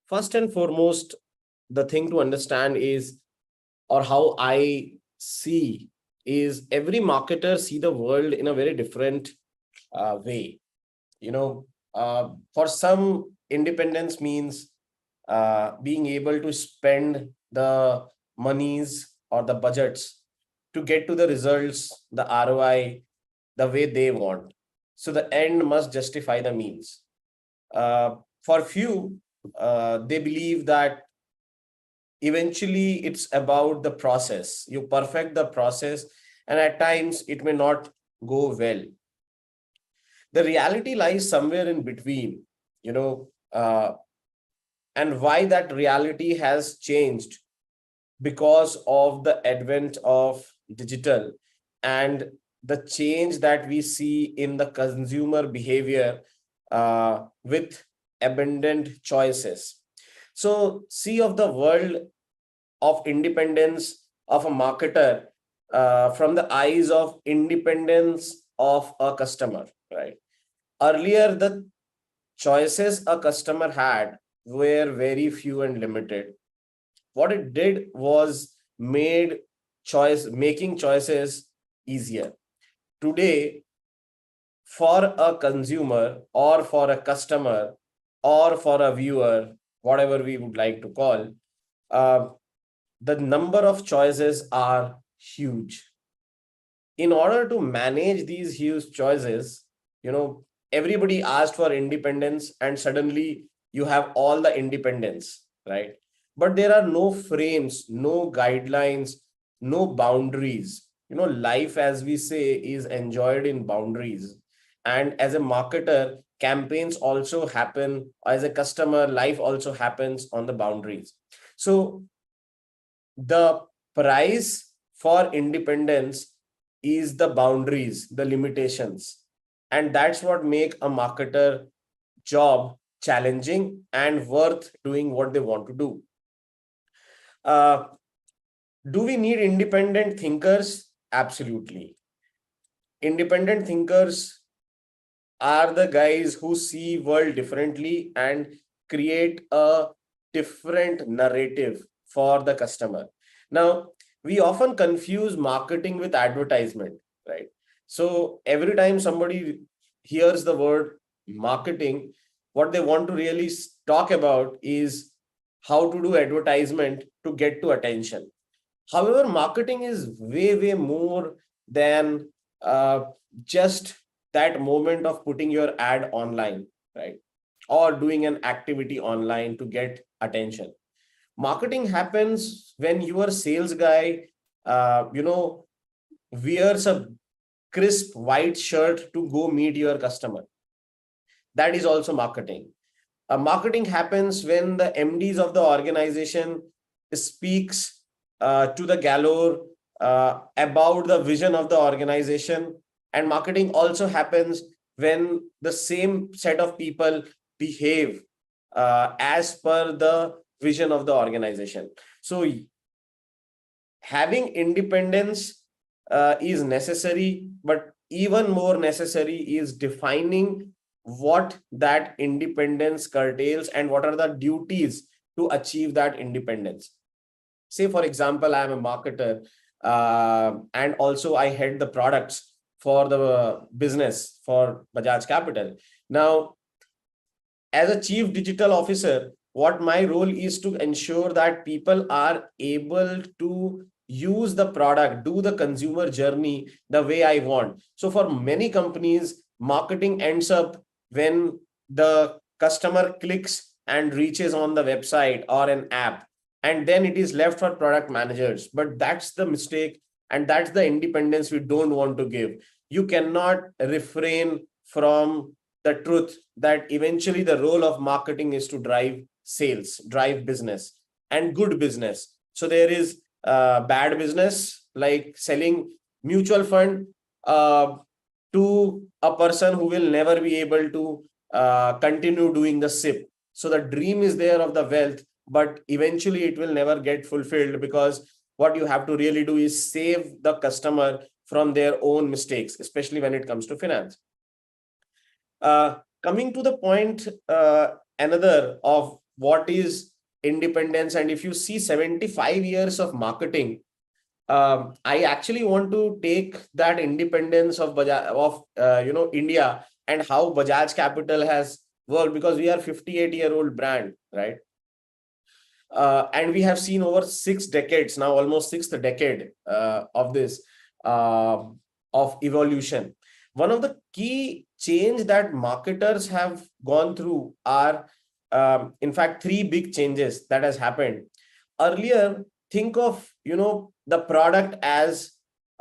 First and foremost, the thing to understand is, or how I see, is every marketer see the world in a very different way. You know, for some, independence means being able to spend the monies or the budgets to get to the results, the ROI, the way they want. So the end must justify the means. For few, they believe that eventually it's about the process. You perfect the process, and at times it may not go well. The reality lies somewhere in between, you know, and why that reality has changed because of the advent of digital and the change that we see in the consumer behavior with abundant choices. So, see of the world of independence of a marketer from the eyes of independence of a customer, right? Earlier, the choices a customer had were very few and limited. What it did was making choices easier. Today, for a consumer or for a customer or for a viewer, whatever we would like to call, uh, the number of choices are huge. In order to manage these huge choices, you know, everybody asked for independence, and suddenly you have all the independence, right? But there are no frames, no guidelines, no boundaries. You know, life, as we say, is enjoyed in boundaries. And as a marketer, campaigns also happen. As a customer, life also happens on the boundaries. So the price for independence is the boundaries, the limitations, and that's what make a marketer job challenging and worth doing what they want to do. uh, do we need independent thinkers? Absolutely. Independent thinkers are the guys who see world differently and create a different narrative for the customer. Now, we often confuse marketing with advertisement, right? So every time somebody hears the word marketing, what they want to really talk about is how to do advertisement to get to attention. However, marketing is way more than just that moment of putting your ad online, right? Or doing an activity online to get attention. Marketing happens when your sales guy, you know, wears a crisp white shirt to go meet your customer. That is also marketing. Marketing happens when the MDs of the organization speaks to the galore about the vision of the organization, and marketing also happens when the same set of people behave as per the vision of the organization. So having independence is necessary, but even more necessary is defining what that independence curtails and what are the duties to achieve that independence. Say, for example, I am a marketer and also I head the products for the business for Bajaj Capital. Now, as a chief digital officer, what my role is to ensure that people are able to use the product, do the consumer journey the way I want. So for many companies, marketing ends up when the customer clicks and reaches on the website or an app, and then it is left for product managers. But that's the mistake, and that's the independence we don't want to give. You cannot refrain from the truth that eventually the role of marketing is to drive sales, drive business, and good business. So there is bad business like selling mutual fund uh, to a person who will never be able to continue doing the SIP. So the dream is there of the wealth, but eventually it will never get fulfilled, because what you have to really do is save the customer from their own mistakes, especially when it comes to finance. Coming to the point, another of what is independence. And if you see 75 years of marketing, I actually want to take that independence of India, and how Bajaj Capital has worked, because we are 58-year-old brand, right? And we have seen over 6 decades now, almost sixth decade of this uh, of evolution. One of the key change that marketers have gone through are, in fact, three big changes that has happened. Earlier, think of the product as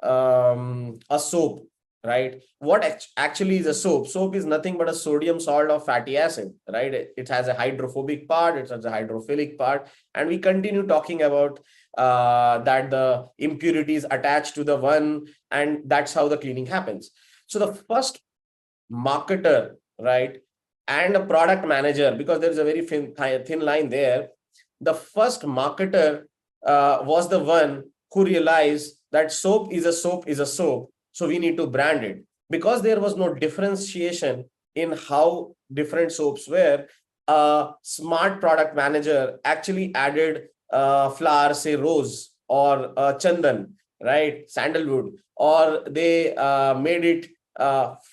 a soap, right? What actually is a soap? Soap is nothing but a sodium salt of fatty acid, right? It has a hydrophobic part, it has a hydrophilic part, and we continue talking about that the impurities attached to the one, and that's how the cleaning happens. So the first marketer, right, and a product manager, because there is a very thin line there, the first marketer was the one who realized that soap is a soap is a soap, so we need to brand it. Because there was no differentiation in how different soaps were, a smart product manager actually added flower, say rose, or chandan, right, sandalwood, or they made it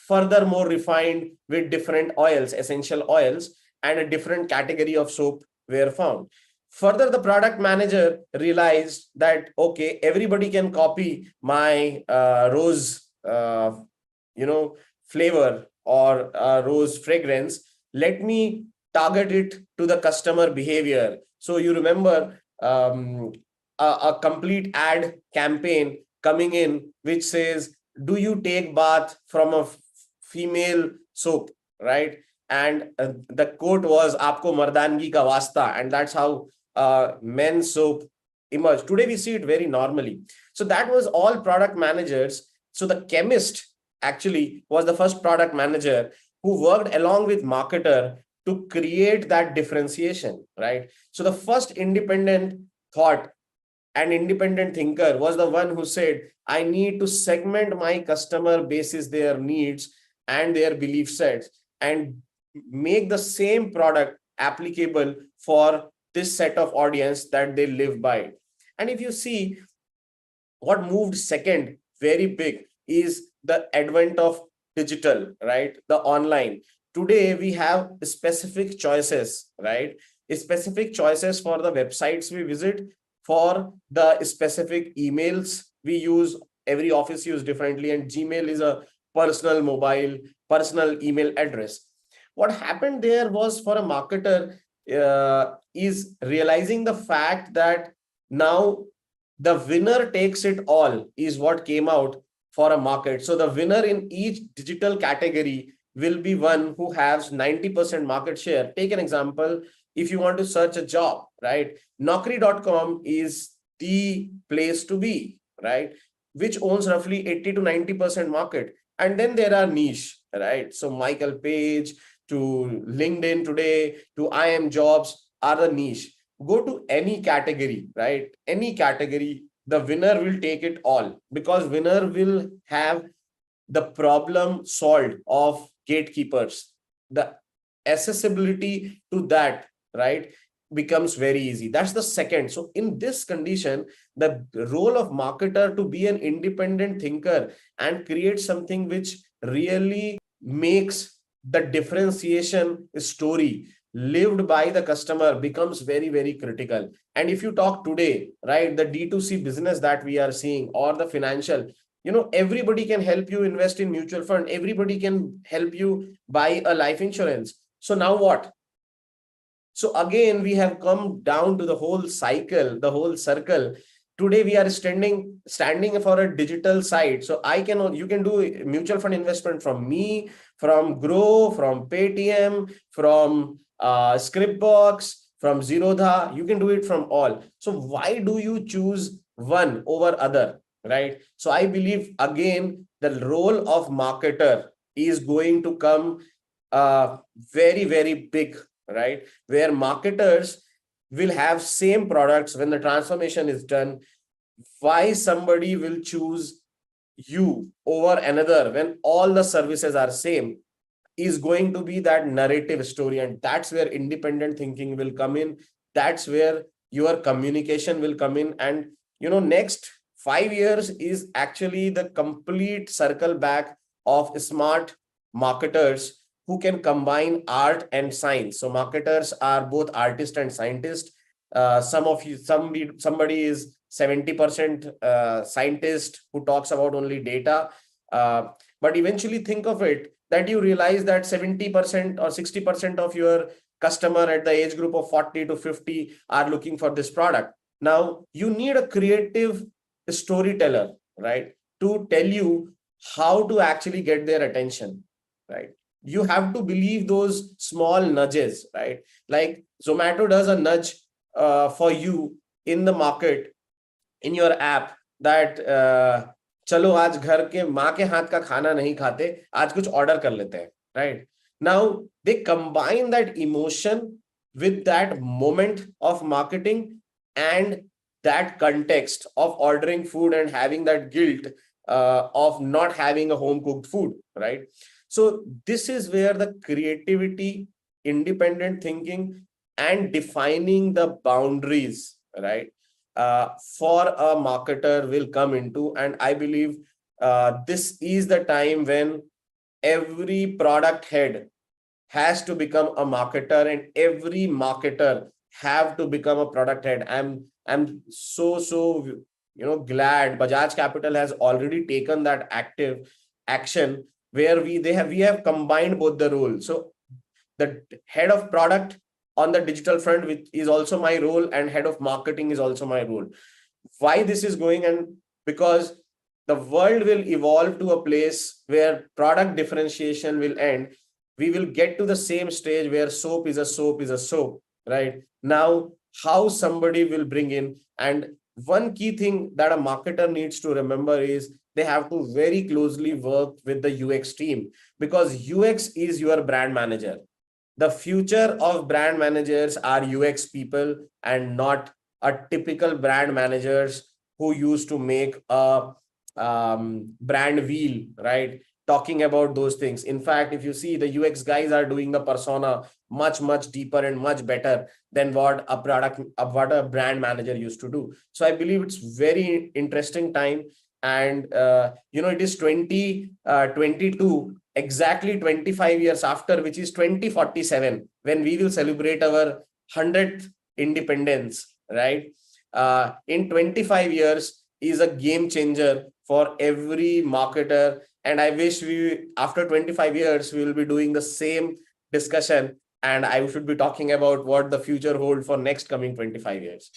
further more refined with different oils, essential oils, and a different category of soap were found. Further, the product manager realized that, okay, everybody can copy my rose flavor or rose fragrance. Let me target it to the customer behavior. So you remember a complete ad campaign coming in which says, do you take bath from a female soap, right? And the quote was, aapko mardangi ka wasta, and that's how men's soap emerged. Today we see it very normally. So that was all product managers. So the chemist actually was the first product manager who worked along with marketer to create that differentiation, right? So the first independent thought and independent thinker was the one who said, I need to segment my customer basis, their needs and their belief sets, and make the same product applicable for this set of audience that they live by. And if you see, what moved second very big is the advent of digital, right? The online. Today we have specific choices, right? Specific choices for the websites we visit, for the specific emails we use. Every office use differently, and Gmail is a personal mobile, personal email address. What happened there was, for a marketer, is realizing the fact that now the winner takes it all is what came out for a market. So the winner in each digital category will be one who has 90% market share. Take an example. If you want to search a job, right? Naukri.com is the place to be, right? Which owns roughly 80 to 90% market. And then there are niche, right? So Michael Page to LinkedIn today to IM Jobs are the niche. Go to any category, right? Any category, the winner will take it all, because winner will have the problem solved of gatekeepers. The accessibility to that, right, becomes very easy. That's the second. So in this condition, the role of marketer to be an independent thinker and create something which really makes the differentiation story lived by the customer becomes very, very critical. And if you talk today, right, the D2C business that we are seeing, or the financial, everybody can help you invest in mutual fund. Everybody can help you buy a life insurance. So now what? So again, we have come down to the whole cycle, the whole circle. Today we are standing for a digital site. So you can do mutual fund investment from me, from Grow, from Paytm, from Scriptbox, from Zerodha. You can do it from all. So why do you choose one over other, right? So I believe, again, the role of marketer is going to come very, very big, right? Where marketers will have same products when the transformation is done. Why somebody will choose you over another when all the services are same? is going to be that narrative story. And that's where independent thinking will come in. That's where your communication will come in. And next 5 years is actually the complete circle back of smart marketers who can combine art and science. So marketers are both artist and scientist. Somebody is 70% scientist who talks about only data. But eventually think of it that you realize that 70% or 60% of your customer at the age group of 40 to 50 are looking for this product. Now you need a creative storyteller, right, to tell you how to actually get their attention, right? You have to believe those small nudges, right? Like Zomato does a nudge for you in the market, in your app, that चलो आज घर के माँ के हाथ का खाना नहीं खाते, आज कुछ ऑर्डर कर लेते हैं, right? Now they combine that emotion with that moment of marketing and that context of ordering food and having that guilt of not having a home cooked food, right? So this is where the creativity, independent thinking, and defining the boundaries, right, for a marketer will come into. And I believe this is the time when every product head has to become a marketer, and every marketer have to become a product head. I'm so glad Bajaj Capital has already taken that active action where we have combined both the roles. So the head of product on the digital front, which is also my role, and head of marketing is also my role. Why this is going? And because the world will evolve to a place where product differentiation will end. We will get to the same stage where soap is a soap is a soap, right? Now how somebody will bring in, and one key thing that a marketer needs to remember is they have to very closely work with the UX team, because UX is your brand manager. The future of brand managers are UX people, and not a typical brand managers who used to make a brand wheel, right? Talking about those things. In fact, if you see, the UX guys are doing the persona much deeper and much better than what a brand manager used to do. So I believe it's very interesting time. And it is 2022, exactly 25 years after, which is 2047, when we will celebrate our 100th independence, right? In 25 years is a game changer for every marketer. And I wish after 25 years, we will be doing the same discussion, and I should be talking about what the future holds for next coming 25 years.